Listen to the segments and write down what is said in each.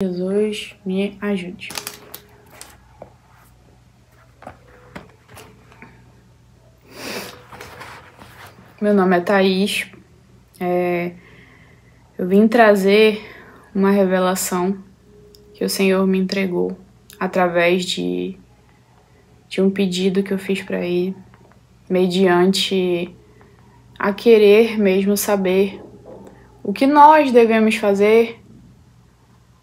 Jesus me ajude. Meu nome é Thaís. Eu vim trazer uma revelação que o Senhor me entregou através de um pedido que eu fiz para Ele, mediante a querer mesmo saber o que nós devemos fazer,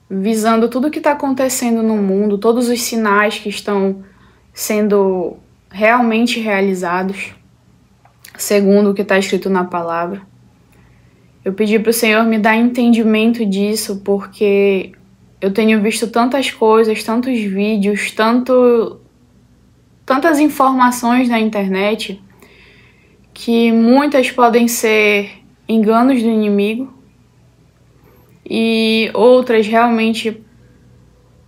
visando tudo o que está acontecendo no mundo, todos os sinais que estão sendo realmente realizados, segundo o que está escrito na palavra. Eu pedi para o Senhor me dar entendimento disso, porque eu tenho visto tantas coisas, tantos vídeos, tantas informações na internet, que muitas podem ser enganos do inimigo e outras realmente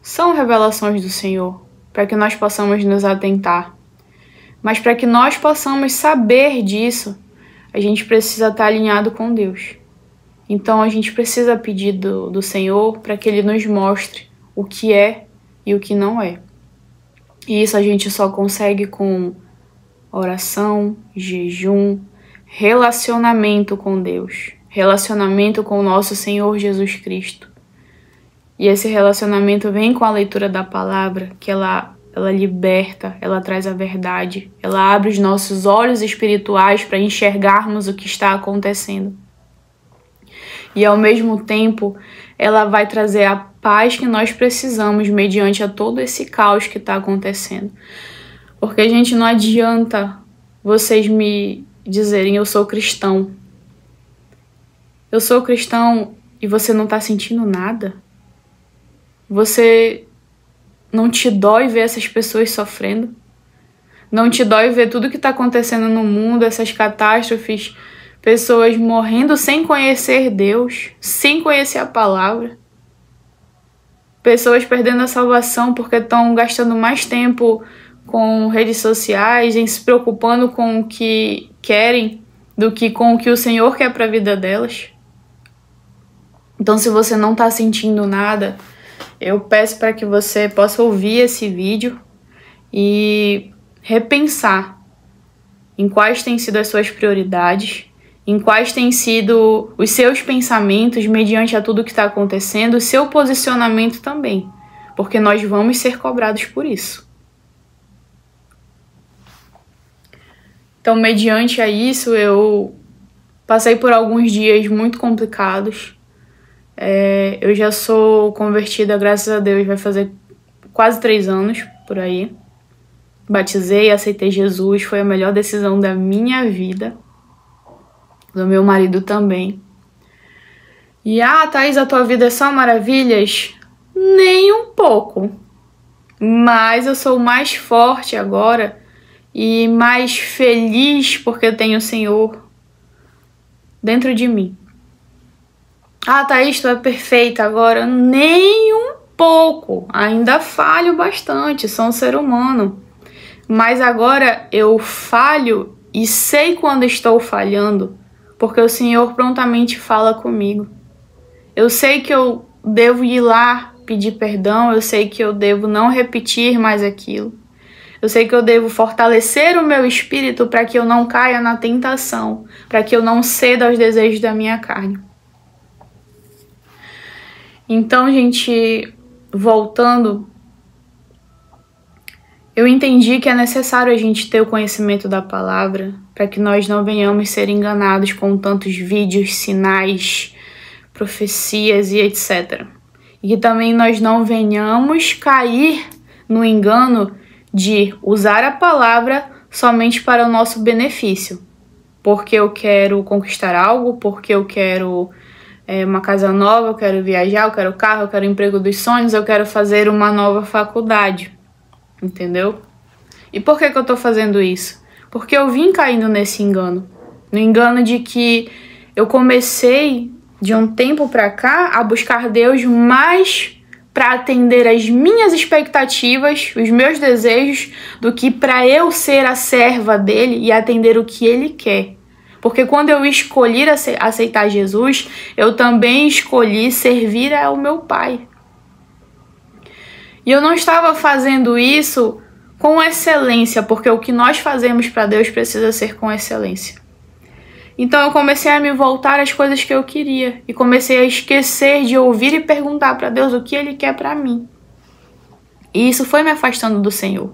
são revelações do Senhor, para que nós possamos nos atentar. Mas para que nós possamos saber disso, a gente precisa estar alinhado com Deus. Então a gente precisa pedir do Senhor para que Ele nos mostre o que é e o que não é. E isso a gente só consegue com oração, jejum, relacionamento com Deus, relacionamento com o nosso Senhor Jesus Cristo. E esse relacionamento vem com a leitura da palavra, que ela liberta, ela traz a verdade, ela abre os nossos olhos espirituais para enxergarmos o que está acontecendo. E ao mesmo tempo, ela vai trazer a paz que nós precisamos mediante a todo esse caos que está acontecendo. Porque, gente, não adianta vocês me dizerem eu sou cristão. Eu sou cristão e você não está sentindo nada? Você não te dói ver essas pessoas sofrendo? Não te dói ver tudo que está acontecendo no mundo, essas catástrofes, pessoas morrendo sem conhecer Deus, sem conhecer a palavra? Pessoas perdendo a salvação porque estão gastando mais tempo com redes sociais, em se preocupando com o que querem, do que com o que o Senhor quer para a vida delas. Então, se você não está sentindo nada, eu peço para que você possa ouvir esse vídeo e repensar em quais têm sido as suas prioridades, em quais têm sido os seus pensamentos mediante a tudo que está acontecendo, o seu posicionamento também, porque nós vamos ser cobrados por isso. Então, mediante a isso, eu passei por alguns dias muito complicados. Eu já sou convertida, graças a Deus, vai fazer quase 3 anos, por aí. Batizei, aceitei Jesus, foi a melhor decisão da minha vida, do meu marido também. E, Thaís, a tua vida é só maravilhas? Nem um pouco. Mas eu sou mais forte agora e mais feliz porque eu tenho o Senhor dentro de mim. Thaís, tu é perfeita agora? Nem um pouco. Ainda falho bastante, sou um ser humano. Mas agora eu falho e sei quando estou falhando, porque o Senhor prontamente fala comigo. Eu sei que eu devo ir lá pedir perdão, eu sei que eu devo não repetir mais aquilo. Eu sei que eu devo fortalecer o meu espírito para que eu não caia na tentação, para que eu não ceda aos desejos da minha carne. Então, gente, voltando, eu entendi que é necessário a gente ter o conhecimento da palavra para que nós não venhamos ser enganados com tantos vídeos, sinais, profecias e etc. E que também nós não venhamos cair no engano de usar a palavra somente para o nosso benefício. Porque eu quero conquistar algo, porque eu quero uma casa nova, eu quero viajar, eu quero carro, eu quero o emprego dos sonhos, eu quero fazer uma nova faculdade. Entendeu? E por que eu tô fazendo isso? Porque eu vim caindo nesse engano. No engano de que eu comecei, de um tempo pra cá, a buscar Deus mais para atender as minhas expectativas, os meus desejos, do que para eu ser a serva dele e atender o que ele quer. Porque quando eu escolhi aceitar Jesus, eu também escolhi servir ao meu Pai. E eu não estava fazendo isso com excelência, porque o que nós fazemos para Deus precisa ser com excelência. Então eu comecei a me voltar às coisas que eu queria e comecei a esquecer de ouvir e perguntar para Deus o que Ele quer para mim. E isso foi me afastando do Senhor.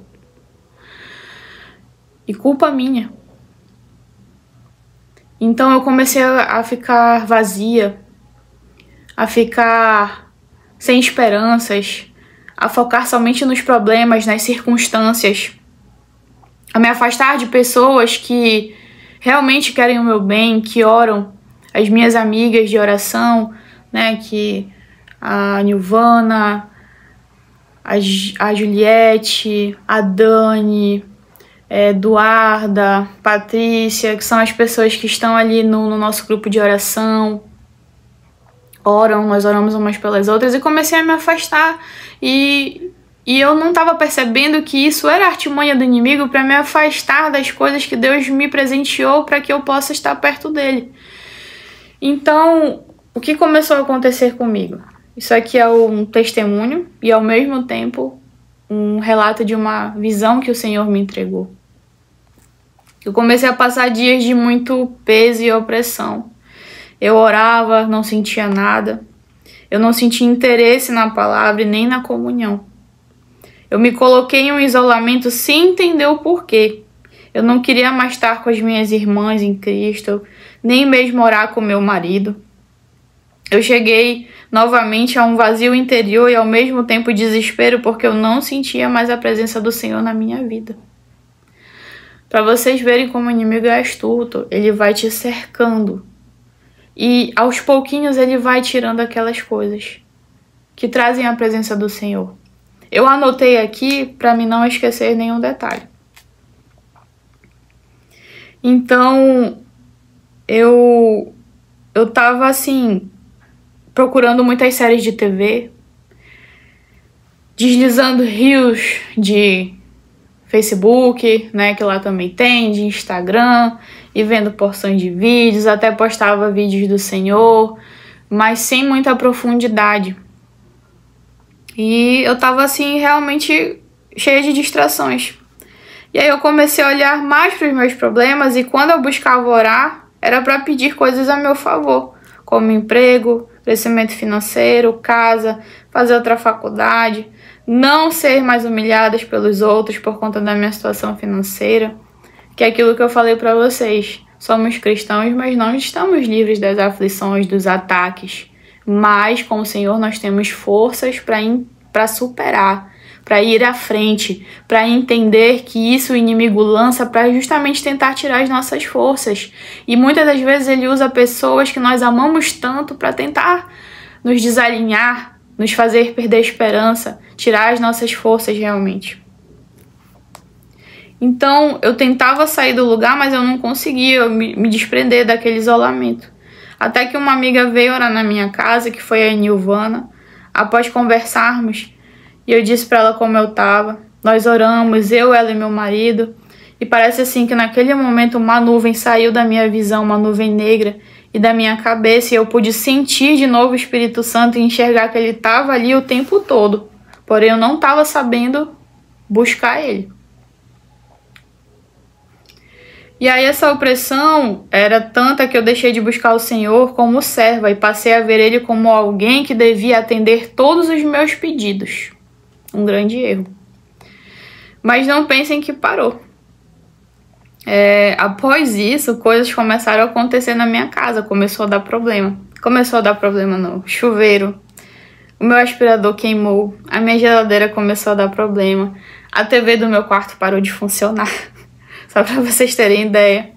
E culpa minha. Então eu comecei a ficar vazia, a ficar sem esperanças, a focar somente nos problemas, nas circunstâncias, a me afastar de pessoas que realmente querem o meu bem, que oram, as minhas amigas de oração, né, que a Nilvana, a Juliette, a Dani, Eduarda, Patrícia, que são as pessoas que estão ali no nosso grupo de oração, oram, nós oramos umas pelas outras, e comecei a me afastar, e eu não estava percebendo que isso era artimanha do inimigo para me afastar das coisas que Deus me presenteou para que eu possa estar perto dele. Então, o que começou a acontecer comigo? Isso aqui é um testemunho e, ao mesmo tempo, um relato de uma visão que o Senhor me entregou. Eu comecei a passar dias de muito peso e opressão. Eu orava, não sentia nada. Eu não sentia interesse na palavra e nem na comunhão. Eu me coloquei em um isolamento sem entender o porquê. Eu não queria mais estar com as minhas irmãs em Cristo, nem mesmo orar com meu marido. Eu cheguei novamente a um vazio interior e ao mesmo tempo desespero, porque eu não sentia mais a presença do Senhor na minha vida. Para vocês verem como o inimigo é astuto, ele vai te cercando. E aos pouquinhos ele vai tirando aquelas coisas que trazem a presença do Senhor. Eu anotei aqui para mim não esquecer nenhum detalhe. Então, eu tava assim, procurando muitas séries de TV, deslizando rios de Facebook, né, que lá também tem, de Instagram, e vendo porções de vídeos, até postava vídeos do Senhor, mas sem muita profundidade. E eu tava assim, realmente cheia de distrações. E aí eu comecei a olhar mais para os meus problemas, e quando eu buscava orar, era para pedir coisas a meu favor, como emprego, crescimento financeiro, casa, fazer outra faculdade, não ser mais humilhadas pelos outros por conta da minha situação financeira, que é aquilo que eu falei para vocês. Somos cristãos, mas não estamos livres das aflições, dos ataques. Mas com o Senhor nós temos forças para superar, para ir à frente, para entender que isso o inimigo lança para justamente tentar tirar as nossas forças. E muitas das vezes ele usa pessoas que nós amamos tanto para tentar nos desalinhar, nos fazer perder a esperança, tirar as nossas forças realmente. Então eu tentava sair do lugar, mas eu não conseguia me desprender daquele isolamento. Até que uma amiga veio orar na minha casa, que foi a Nilvana. Após conversarmos, e eu disse para ela como eu estava. Nós oramos, eu, ela e meu marido. E parece assim que naquele momento uma nuvem saiu da minha visão, uma nuvem negra, e da minha cabeça. E eu pude sentir de novo o Espírito Santo e enxergar que ele estava ali o tempo todo. Porém, eu não estava sabendo buscar ele. E aí essa opressão era tanta que eu deixei de buscar o Senhor como serva e passei a ver ele como alguém que devia atender todos os meus pedidos. Um grande erro. Mas não pensem que parou. Após isso, coisas começaram a acontecer na minha casa. Começou a dar problema. Começou a dar problema no chuveiro. O meu aspirador queimou. A minha geladeira começou a dar problema. A TV do meu quarto parou de funcionar. Só para vocês terem ideia.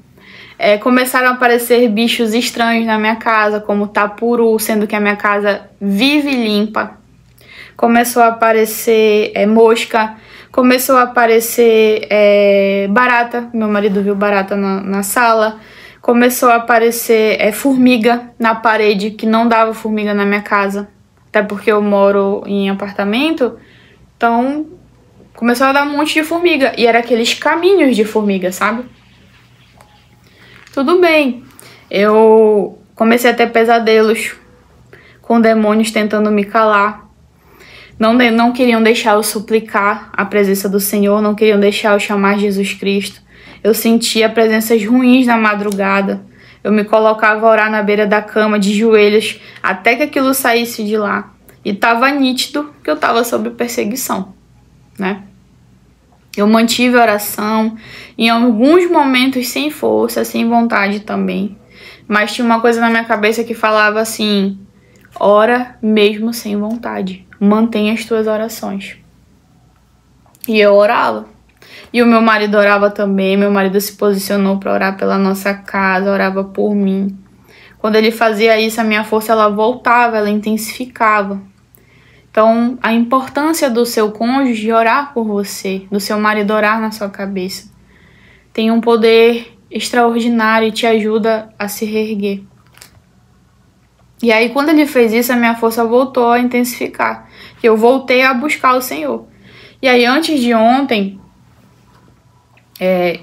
Começaram a aparecer bichos estranhos na minha casa, como tapuru, sendo que a minha casa vive limpa. Começou a aparecer mosca, começou a aparecer barata. Meu marido viu barata na sala. Começou a aparecer formiga na parede, que não dava formiga na minha casa. Até porque eu moro em apartamento, então começou a dar um monte de formiga. E era aqueles caminhos de formiga, sabe? Tudo bem. Eu comecei a ter pesadelos com demônios tentando me calar. não queriam deixar eu suplicar a presença do Senhor, não queriam deixar eu chamar Jesus Cristo. Eu sentia presenças ruins na madrugada. Eu me colocava a orar na beira da cama, de joelhos, até que aquilo saísse de lá. E estava nítido que eu estava sob perseguição, né? Eu mantive a oração, em alguns momentos sem força, sem vontade também. Mas tinha uma coisa na minha cabeça que falava assim: ora mesmo sem vontade, mantenha as tuas orações. E eu orava. E o meu marido orava também, meu marido se posicionou para orar pela nossa casa, orava por mim. Quando ele fazia isso, a minha força ela voltava, ela intensificava. Então, a importância do seu cônjuge orar por você, do seu marido orar na sua cabeça, tem um poder extraordinário e te ajuda a se reerguer. E aí, quando ele fez isso, a minha força voltou a intensificar. Eu voltei a buscar o Senhor. E aí, antes de ontem,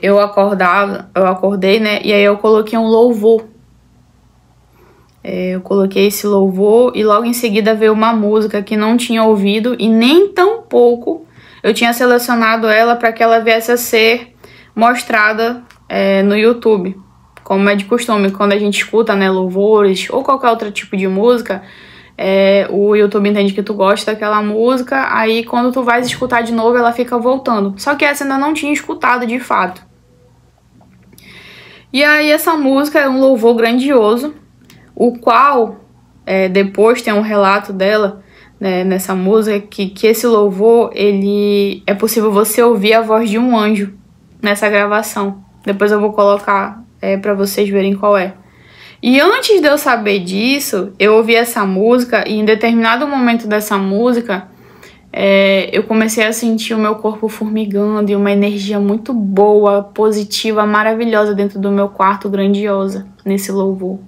eu acordei, né? E aí eu coloquei um louvor. Eu coloquei esse louvor e logo em seguida veio uma música que não tinha ouvido e nem tão pouco eu tinha selecionado ela para que ela viesse a ser mostrada no YouTube. Como é de costume, quando a gente escuta, né, louvores ou qualquer outro tipo de música, o YouTube entende que tu gosta daquela música, aí quando tu vais escutar de novo ela fica voltando. Só que essa ainda não tinha escutado de fato. E aí essa música é um louvor grandioso, o qual depois tem um relato dela, né, nessa música, que esse louvor, é possível você ouvir a voz de um anjo nessa gravação. Depois eu vou colocar para vocês verem qual é. E antes de eu saber disso, eu ouvi essa música e em determinado momento dessa música, eu comecei a sentir o meu corpo formigando e uma energia muito boa, positiva, maravilhosa dentro do meu quarto, grandiosa, nesse louvor.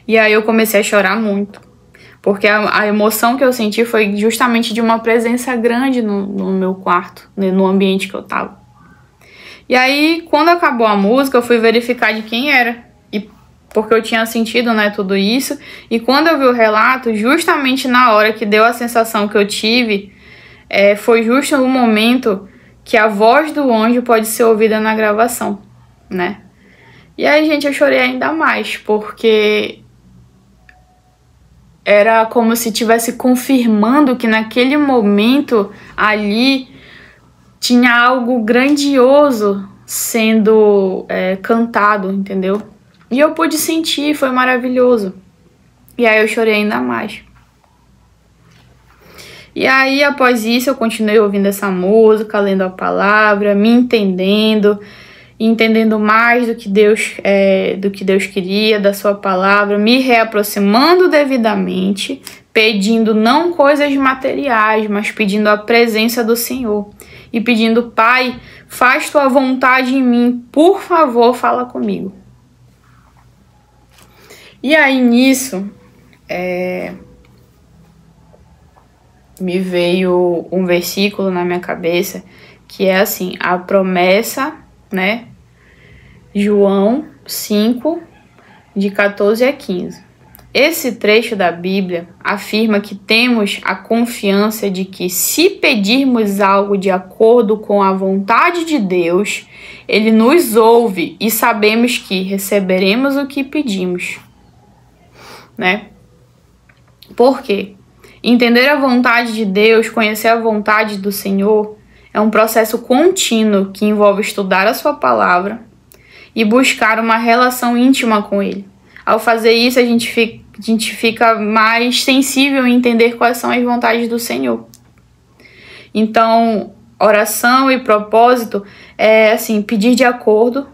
E aí eu comecei a chorar muito, porque a emoção que eu senti foi justamente de uma presença grande no meu quarto, né, no ambiente que eu tava. E aí, quando acabou a música, eu fui verificar de quem era, porque eu tinha sentido, né, tudo isso. E quando eu vi o relato, justamente na hora que deu a sensação que eu tive, foi justo no momento que a voz do anjo pode ser ouvida na gravação, né? E aí, gente, eu chorei ainda mais, porque era como se estivesse confirmando que naquele momento ali tinha algo grandioso sendo cantado, entendeu? E eu pude sentir, foi maravilhoso. E aí eu chorei ainda mais. E aí, após isso, eu continuei ouvindo essa música, lendo a palavra, me entendendo mais do que Deus queria, da sua palavra, me reaproximando devidamente, pedindo não coisas materiais, mas pedindo a presença do Senhor. E pedindo: Pai, faz tua vontade em mim, por favor, fala comigo. E aí, nisso, me veio um versículo na minha cabeça, que é assim, a promessa, né? João 5, de 14 a 15. Esse trecho da Bíblia afirma que temos a confiança de que, se pedirmos algo de acordo com a vontade de Deus, Ele nos ouve e sabemos que receberemos o que pedimos, né? Por quê? Entender a vontade de Deus, conhecer a vontade do Senhor, é um processo contínuo que envolve estudar a sua palavra e buscar uma relação íntima com Ele. Ao fazer isso, a gente fica mais sensível em entender quais são as vontades do Senhor. Então, oração e propósito é assim, pedir de acordo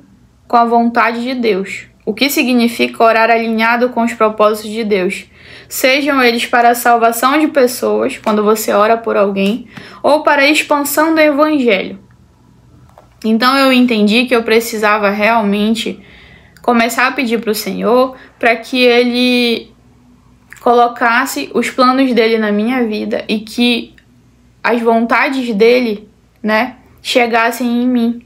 com a vontade de Deus. O que significa orar alinhado com os propósitos de Deus. Sejam eles para a salvação de pessoas, quando você ora por alguém, ou para a expansão do Evangelho. Então eu entendi que eu precisava realmente começar a pedir para o Senhor para que Ele colocasse os planos dele na minha vida e que as vontades dele, né, chegassem em mim.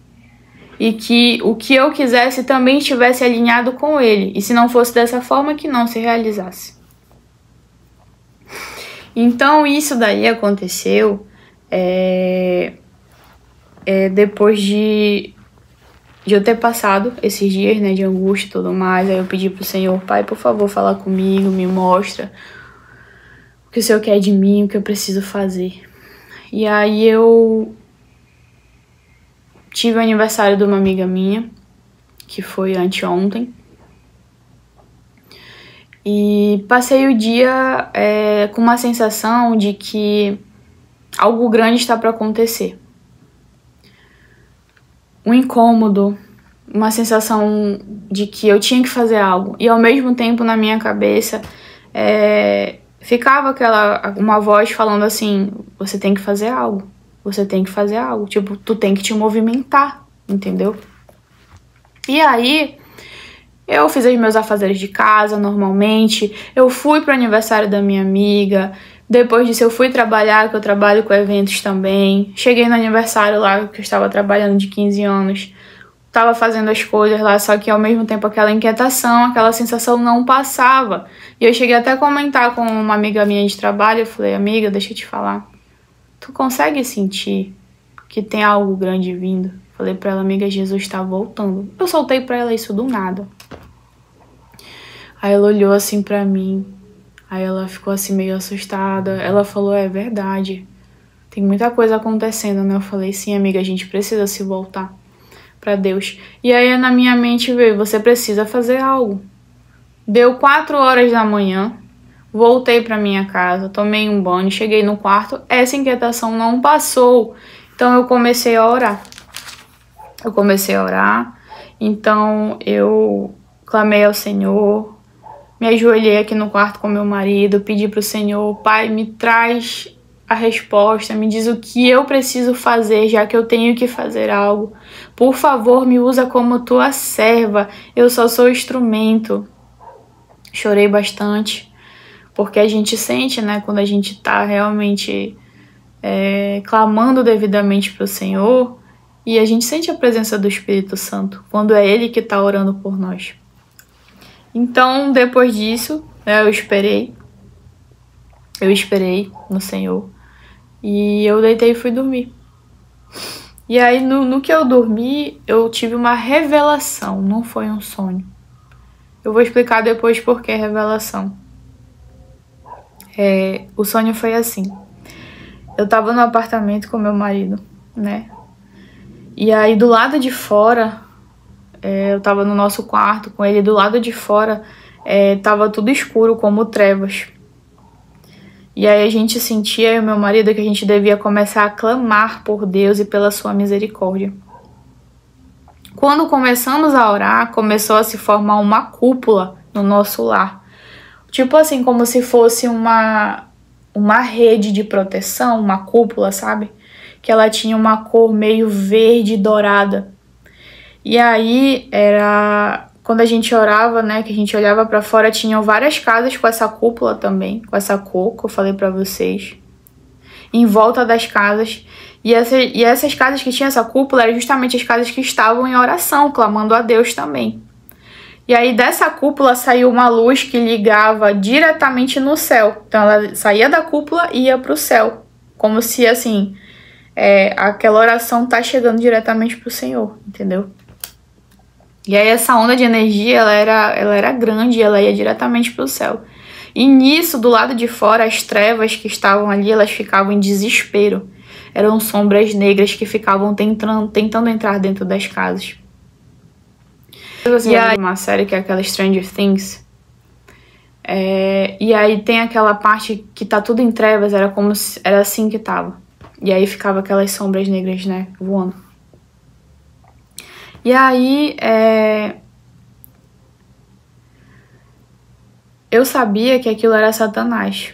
E que o que eu quisesse também estivesse alinhado com ele. E se não fosse dessa forma, que não se realizasse. Então isso daí aconteceu depois de eu ter passado esses dias, né, de angústia e tudo mais. Aí eu pedi pro Senhor: Pai, por favor, fala comigo, me mostra o que o Senhor quer de mim, o que eu preciso fazer. E aí eu tive o aniversário de uma amiga minha, que foi anteontem. E passei o dia com uma sensação de que algo grande está para acontecer. Um incômodo, uma sensação de que eu tinha que fazer algo. E ao mesmo tempo na minha cabeça ficava uma voz falando assim: você tem que fazer algo, você tem que fazer algo. Tipo, tu tem que te movimentar, entendeu? E aí eu fiz os meus afazeres de casa normalmente, eu fui pro aniversário da minha amiga. Depois disso eu fui trabalhar, que eu trabalho com eventos também. Cheguei no aniversário lá, que eu estava trabalhando de 15 anos. Tava fazendo as coisas lá, só que ao mesmo tempo aquela inquietação, aquela sensação não passava. E eu cheguei até a comentar com uma amiga minha de trabalho, eu falei: amiga, deixa eu te falar, tu consegue sentir que tem algo grande vindo? Falei pra ela: amiga, Jesus tá voltando. Eu soltei pra ela isso do nada. Aí ela olhou assim pra mim. Aí ela ficou assim meio assustada. Ela falou: é verdade, tem muita coisa acontecendo, né? Eu falei: sim, amiga, a gente precisa se voltar pra Deus. E aí na minha mente veio: você precisa fazer algo. Deu 4 horas da manhã, voltei pra minha casa, tomei um banho, cheguei no quarto, essa inquietação não passou. Então eu comecei a orar. Então eu clamei ao Senhor, me ajoelhei aqui no quarto com meu marido, pedi pro Senhor: Pai, me traz a resposta, me diz o que eu preciso fazer, já que eu tenho que fazer algo. Por favor, me usa como tua serva, eu só sou instrumento. Chorei bastante, porque a gente sente, né, quando a gente tá realmente clamando devidamente pro Senhor, e a gente sente a presença do Espírito Santo, quando é Ele que tá orando por nós. Então, depois disso, eu esperei no Senhor, e eu deitei e fui dormir. E aí, no que eu dormi, eu tive uma revelação, não foi um sonho. Eu vou explicar depois por que revelação. O sonho foi assim: eu tava no apartamento com meu marido, né? E aí, do lado de fora, eu tava no nosso quarto com ele, do lado de fora tava tudo escuro, como trevas. E aí a gente sentia, eu e meu marido, que a gente devia começar a clamar por Deus e pela sua misericórdia. Quando começamos a orar, começou a se formar uma cúpula no nosso lar. Tipo assim, como se fosse uma rede de proteção, uma cúpula, sabe? Que ela tinha uma cor meio verde e dourada. E aí, quando a gente orava, né, que a gente olhava pra fora, tinham várias casas com essa cúpula também, com essa cor que eu falei pra vocês, em volta das casas. E essas casas que tinham essa cúpula eram justamente as casas que estavam em oração, clamando a Deus também. E aí dessa cúpula saiu uma luz que ligava diretamente no céu. Então ela saía da cúpula e ia pro céu, como se assim, aquela oração tá chegando diretamente pro Senhor, entendeu? E aí essa onda de energia, ela era grande, ela ia diretamente pro céu. E nisso, do lado de fora, as trevas que estavam ali, elas ficavam em desespero. Eram sombras negras que ficavam tentando entrar dentro das casas. E aí, uma série que é aquela Stranger Things. E aí tem aquela parte que tá tudo em trevas, era assim que tava. E aí ficava aquelas sombras negras, né, voando. E aí, eu sabia que aquilo era Satanás,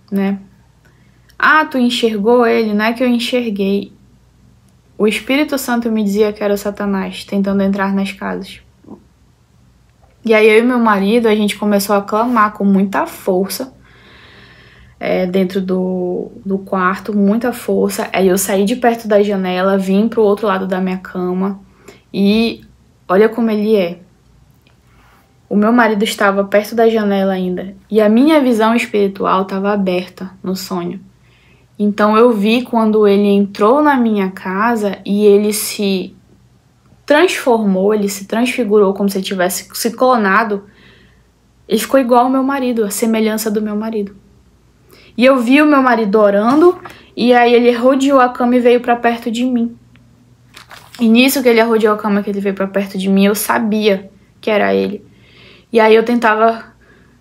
né? Ah, tu enxergou ele? Não é que eu enxerguei. O Espírito Santo me dizia que era Satanás, tentando entrar nas casas. E aí eu e meu marido, a gente começou a clamar com muita força, dentro do quarto, muita força. Aí eu saí de perto da janela, vim pro outro lado da minha cama. E olha como ele é. o meu marido estava perto da janela ainda e a minha visão espiritual estava aberta no sonho. Então eu vi quando ele entrou na minha casa e ele se transformou, ele se transfigurou como se ele tivesse se clonado. Ele ficou igual ao meu marido, a semelhança do meu marido. E eu vi o meu marido orando e aí ele rodeou a cama e veio para perto de mim. E nisso que ele rodeou a cama, que ele veio para perto de mim, eu sabia que era ele. E aí eu tentava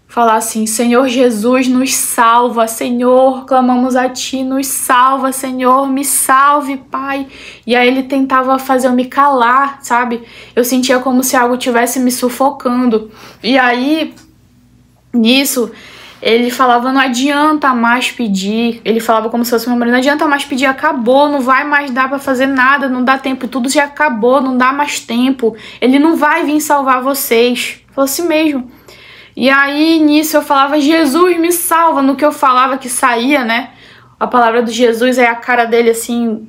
falar assim: Senhor Jesus, nos salva, Senhor, clamamos a Ti, nos salva, Senhor, me salve, Pai. E aí ele tentava fazer eu me calar, sabe? Eu sentia como se algo tivesse me sufocando. E aí, nisso, ele falava: não adianta mais pedir. Ele falava como se fosse meu marido: não adianta mais pedir, acabou, não vai mais dar pra fazer nada, não dá tempo, tudo já acabou, não dá mais tempo. Ele não vai vir salvar vocês. Falou assim mesmo. E aí, nisso, eu falava: Jesus, me salva. No que eu falava que saía, né? A palavra do Jesus, aí a cara dele, assim,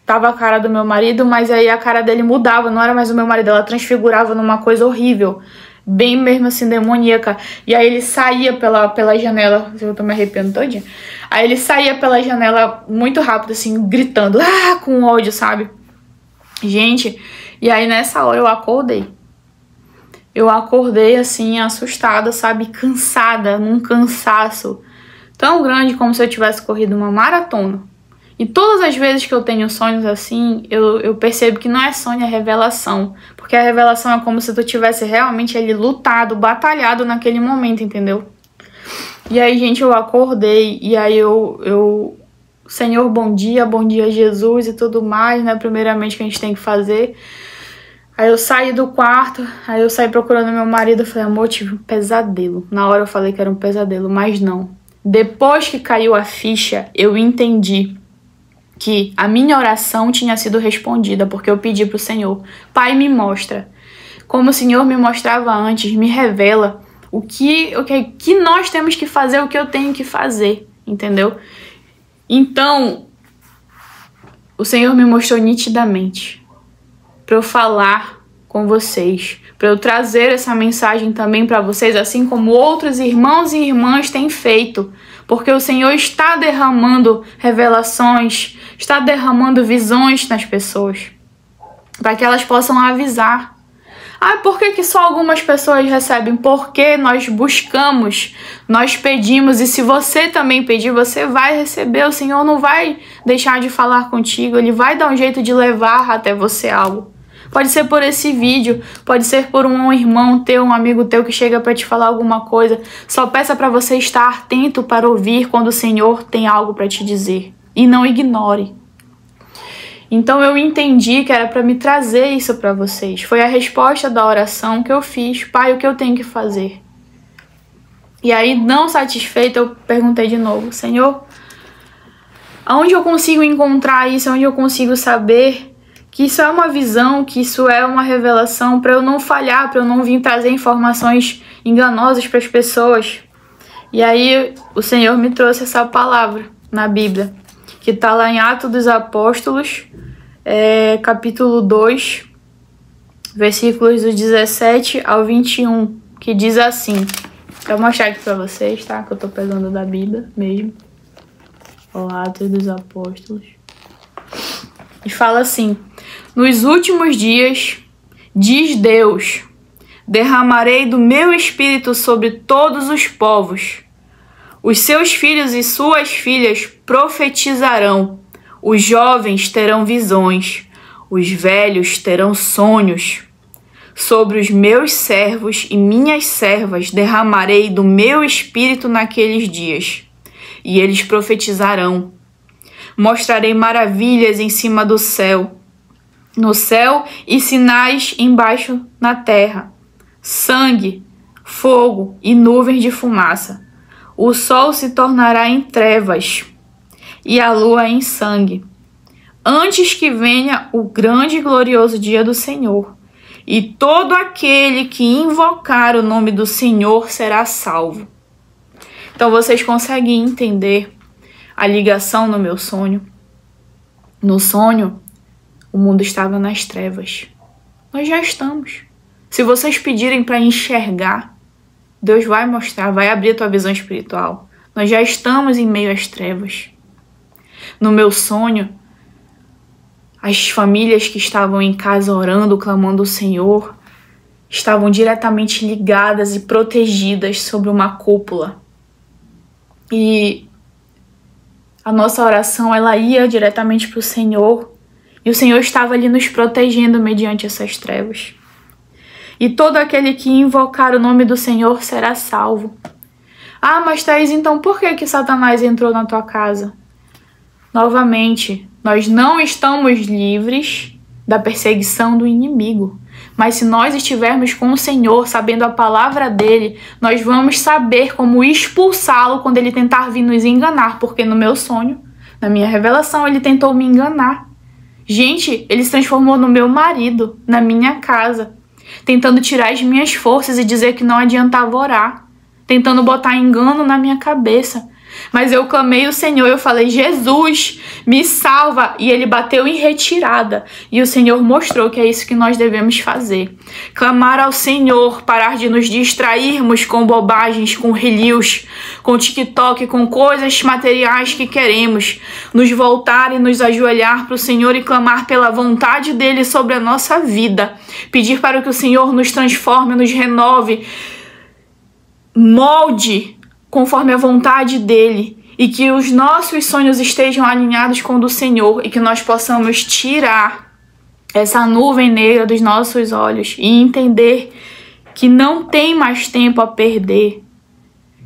tava a cara do meu marido, mas aí a cara dele mudava, não era mais o meu marido, ela transfigurava numa coisa horrível, bem mesmo assim, demoníaca. E aí ele saía pela janela, eu tô me arrepiando todinha. Aí ele saía pela janela muito rápido, assim, gritando, com ódio, sabe? Gente, e aí nessa hora eu acordei. Eu acordei assim, assustada, sabe? Cansada, num cansaço tão grande como se eu tivesse corrido uma maratona. E todas as vezes que eu tenho sonhos assim, eu percebo que não é sonho, é revelação. Porque a revelação é como se tu tivesse realmente ali lutado, batalhado naquele momento, entendeu? E aí, gente, eu acordei e aí Senhor, bom dia Jesus e tudo mais, né? Primeiramente que a gente tem que fazer. Aí eu saí do quarto, aí eu saí procurando meu marido, eu falei: amor, tive um pesadelo. Na hora eu falei que era um pesadelo, mas não. Depois que caiu a ficha, eu entendi que a minha oração tinha sido respondida, porque eu pedi pro Senhor: Pai, me mostra. Como o Senhor me mostrava antes, me revela o que nós temos que fazer, o que eu tenho que fazer, entendeu? Então, o Senhor me mostrou nitidamente para eu falar com vocês, para eu trazer essa mensagem também para vocês, assim como outros irmãos e irmãs têm feito, porque o Senhor está derramando revelações, está derramando visões nas pessoas, para que elas possam avisar. Por que só algumas pessoas recebem? Porque nós buscamos, nós pedimos, e se você também pedir, você vai receber. O Senhor não vai deixar de falar contigo, Ele vai dar um jeito de levar até você algo. Pode ser por esse vídeo, pode ser por um irmão teu, um amigo teu que chega para te falar alguma coisa. Só peça para você estar atento para ouvir quando o Senhor tem algo para te dizer. E não ignore. Então eu entendi que era para me trazer isso para vocês. Foi a resposta da oração que eu fiz. Pai, o que eu tenho que fazer? E aí, não satisfeita, eu perguntei de novo: Senhor, aonde eu consigo encontrar isso? Aonde eu consigo saber que isso é uma visão, que isso é uma revelação, para eu não falhar, para eu não vir trazer informações enganosas para as pessoas? E aí o Senhor me trouxe essa palavra na Bíblia, que está lá em Atos dos Apóstolos, capítulo 2, versículos do 17 ao 21, que diz assim. Vou mostrar aqui para vocês, tá? Que eu tô pegando da Bíblia mesmo. Ó, Atos dos Apóstolos. E fala assim: nos últimos dias, diz Deus, derramarei do meu espírito sobre todos os povos. Os seus filhos e suas filhas profetizarão. Os jovens terão visões. Os velhos terão sonhos. Sobre os meus servos e minhas servas derramarei do meu espírito naqueles dias. E eles profetizarão. Mostrarei maravilhas em cima do céu, no céu, e sinais embaixo na terra: sangue, fogo e nuvens de fumaça. O sol se tornará em trevas e a lua em sangue, antes que venha o grande e glorioso dia do Senhor. E todo aquele que invocar o nome do Senhor será salvo. Então vocês conseguem entender a ligação no meu sonho? No sonho, o mundo estava nas trevas. Nós já estamos. Se vocês pedirem para enxergar, Deus vai mostrar, vai abrir a tua visão espiritual. Nós já estamos em meio às trevas. No meu sonho, as famílias que estavam em casa orando, clamando ao Senhor, estavam diretamente ligadas e protegidas sobre uma cúpula. E a nossa oração, ela ia diretamente para o Senhor. E o Senhor estava ali nos protegendo mediante essas trevas. E todo aquele que invocar o nome do Senhor será salvo. Ah, mas Thaís, então por que Satanás entrou na tua casa? Novamente, nós não estamos livres da perseguição do inimigo. Mas se nós estivermos com o Senhor, sabendo a palavra dele, nós vamos saber como expulsá-lo quando ele tentar vir nos enganar. Porque no meu sonho, na minha revelação, ele tentou me enganar. Gente, ele se transformou no meu marido, na minha casa, tentando tirar as minhas forças e dizer que não adiantava orar, tentando botar engano na minha cabeça. Mas eu clamei o Senhor, eu falei, Jesus, me salva. E ele bateu em retirada. E o Senhor mostrou que é isso que nós devemos fazer. Clamar ao Senhor, parar de nos distrairmos com bobagens, com reels, com TikTok, com coisas materiais que queremos. Nos voltar e nos ajoelhar para o Senhor e clamar pela vontade dele sobre a nossa vida. Pedir para que o Senhor nos transforme, nos renove, molde conforme a vontade dele, e que os nossos sonhos estejam alinhados com o do Senhor, e que nós possamos tirar essa nuvem negra dos nossos olhos e entender que não tem mais tempo a perder,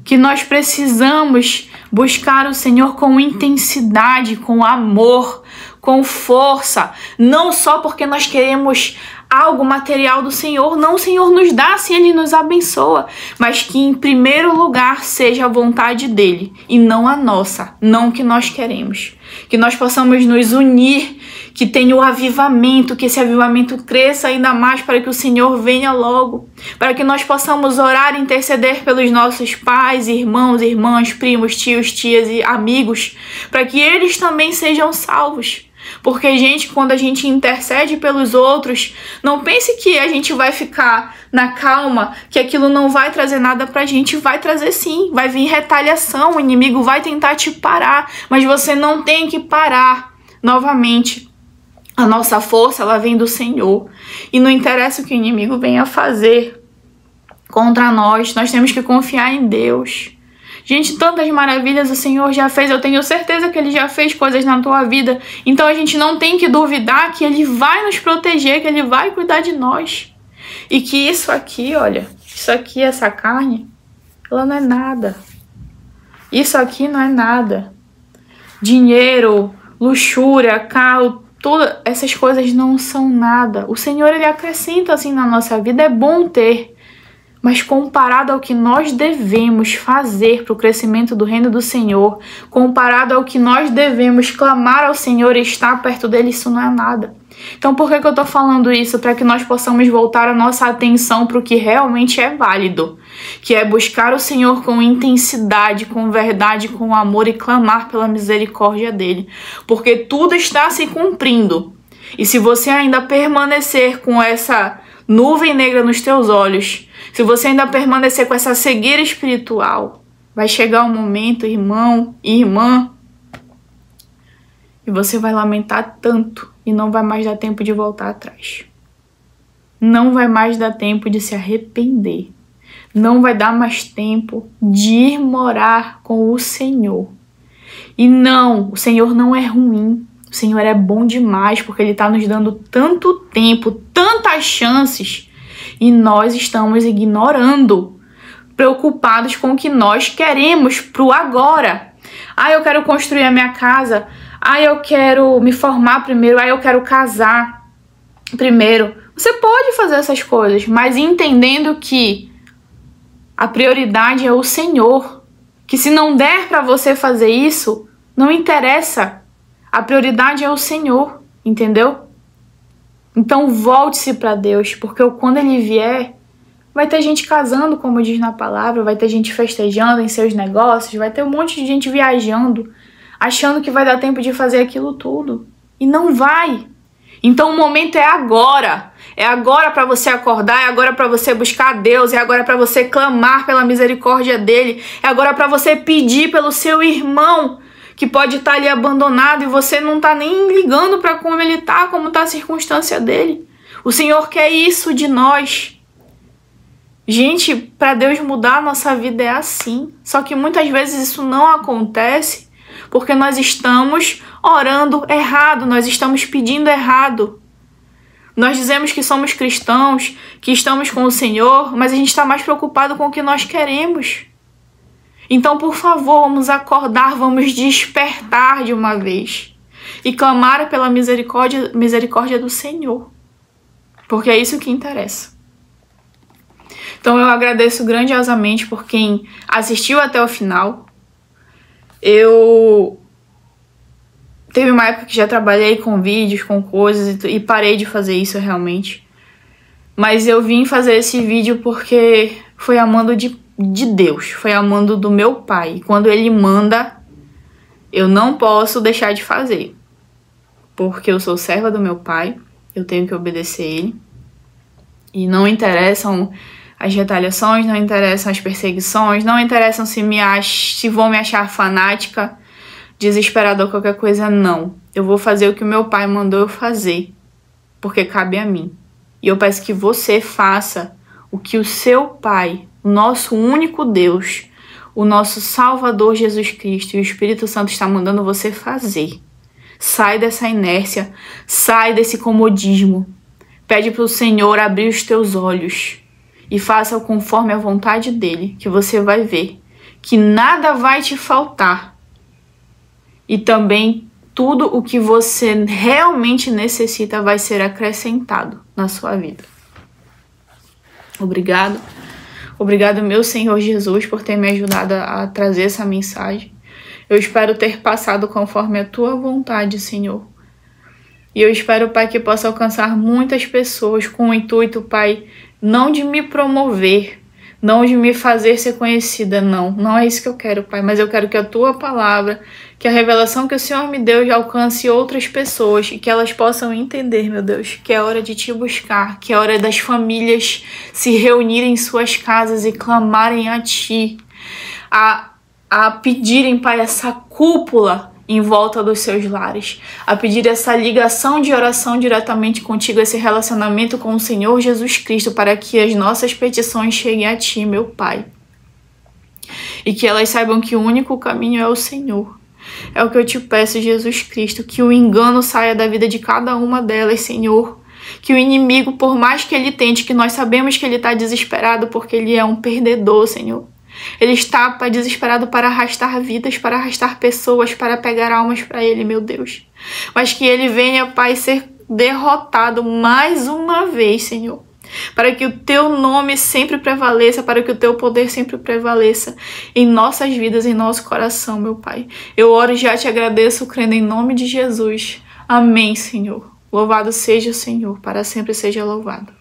que nós precisamos buscar o Senhor com intensidade, com amor, com força, não só porque nós queremos algo material do Senhor. Não, o Senhor nos dá, sim, ele nos abençoa, mas que em primeiro lugar seja a vontade dele e não a nossa, não o que nós queremos. Que nós possamos nos unir, que tenha o avivamento, que esse avivamento cresça ainda mais para que o Senhor venha logo, para que nós possamos orar e interceder pelos nossos pais, irmãos, irmãs, primos, tios, tias e amigos, para que eles também sejam salvos. Porque, gente, quando a gente intercede pelos outros, não pense que a gente vai ficar na calma, que aquilo não vai trazer nada pra gente. Vai trazer sim, vai vir retaliação, o inimigo vai tentar te parar, mas você não tem que parar. Novamente, a nossa força, ela vem do Senhor. E não interessa o que o inimigo venha fazer contra nós, nós temos que confiar em Deus. Gente, tantas maravilhas o Senhor já fez, eu tenho certeza que ele já fez coisas na tua vida, então a gente não tem que duvidar que ele vai nos proteger, que ele vai cuidar de nós. E que isso aqui, olha, isso aqui, essa carne, ela não é nada. Isso aqui não é nada. Dinheiro, luxúria, carro, todas essas coisas não são nada. O Senhor, ele acrescenta assim na nossa vida, é bom ter. Mas comparado ao que nós devemos fazer para o crescimento do reino do Senhor, comparado ao que nós devemos clamar ao Senhor e estar perto dele, isso não é nada. Então por que eu estou falando isso? Para que nós possamos voltar a nossa atenção para o que realmente é válido, que é buscar o Senhor com intensidade, com verdade, com amor e clamar pela misericórdia dele. Porque tudo está se cumprindo. E se você ainda permanecer com essa nuvem negra nos teus olhos, se você ainda permanecer com essa cegueira espiritual, vai chegar um momento, irmão e irmã, e você vai lamentar tanto e não vai mais dar tempo de voltar atrás. Não vai mais dar tempo de se arrepender. Não vai dar mais tempo de ir morar com o Senhor. E não, o Senhor não é ruim. O Senhor é bom demais, porque ele está nos dando tanto tempo, tantas chances, e nós estamos ignorando, preocupados com o que nós queremos pro agora. Ah, eu quero construir a minha casa. Ah, eu quero me formar primeiro. Ah, eu quero casar primeiro. Você pode fazer essas coisas, mas entendendo que a prioridade é o Senhor. Que se não der para você fazer isso, não interessa. A prioridade é o Senhor, entendeu? Então volte-se para Deus, porque quando ele vier, vai ter gente casando, como diz na palavra, vai ter gente festejando em seus negócios, vai ter um monte de gente viajando, achando que vai dar tempo de fazer aquilo tudo. E não vai. Então o momento é agora. É agora para você acordar, é agora para você buscar a Deus, é agora para você clamar pela misericórdia dele, é agora para você pedir pelo seu irmão que pode estar ali abandonado e você não está nem ligando para como ele está, como está a circunstância dele. O Senhor quer isso de nós. Gente, para Deus mudar a nossa vida é assim. Só que muitas vezes isso não acontece porque nós estamos orando errado, nós estamos pedindo errado. Nós dizemos que somos cristãos, que estamos com o Senhor, mas a gente está mais preocupado com o que nós queremos. Então, por favor, vamos acordar, vamos despertar de uma vez e clamar pela misericórdia do Senhor, porque é isso que interessa. Então, eu agradeço grandiosamente por quem assistiu até o final. Teve uma época que já trabalhei com vídeos, com coisas, e parei de fazer isso realmente. Mas eu vim fazer esse vídeo porque foi a mando de Deus, foi a mando do meu pai. E quando ele manda, eu não posso deixar de fazer. Porque eu sou serva do meu pai, eu tenho que obedecer ele. E não interessam as retaliações, não interessam as perseguições, não interessam se vão me achar fanática, desesperado ou qualquer coisa, não. Eu vou fazer o que o meu pai mandou eu fazer, porque cabe a mim. E eu peço que você faça o que o seu pai, o nosso único Deus, o nosso Salvador Jesus Cristo e o Espírito Santo está mandando você fazer. Sai dessa inércia, sai desse comodismo. Pede para o Senhor abrir os teus olhos e faça conforme a vontade dele, que você vai ver que nada vai te faltar. E também tudo o que você realmente necessita vai ser acrescentado na sua vida. Obrigado. Obrigado, meu Senhor Jesus, por ter me ajudado a trazer essa mensagem. Eu espero ter passado conforme a tua vontade, Senhor. E eu espero, Pai, que possa alcançar muitas pessoas com o intuito, Pai, não de me promover, não de me fazer ser conhecida, não. Não é isso que eu quero, Pai, mas eu quero que a tua palavra, que a revelação que o Senhor me deu já alcance outras pessoas e que elas possam entender, meu Deus, que é hora de te buscar, que é hora das famílias se reunirem em suas casas e clamarem a ti, a pedirem, Pai, essa cúpula em volta dos seus lares, a pedir essa ligação de oração diretamente contigo, esse relacionamento com o Senhor Jesus Cristo, para que as nossas petições cheguem a ti, meu Pai. E que elas saibam que o único caminho é o Senhor. É o que eu te peço, Jesus Cristo, que o engano saia da vida de cada uma delas, Senhor. Que o inimigo, por mais que ele tente, que nós sabemos que ele está desesperado porque ele é um perdedor, Senhor. Ele está, Pai, desesperado para arrastar vidas, para arrastar pessoas, para pegar almas para ele, meu Deus. Mas que ele venha, Pai, ser derrotado mais uma vez, Senhor. Para que o teu nome sempre prevaleça, para que o teu poder sempre prevaleça em nossas vidas, em nosso coração, meu Pai. Eu oro e já te agradeço, crendo em nome de Jesus. Amém, Senhor. Louvado seja o Senhor, para sempre seja louvado.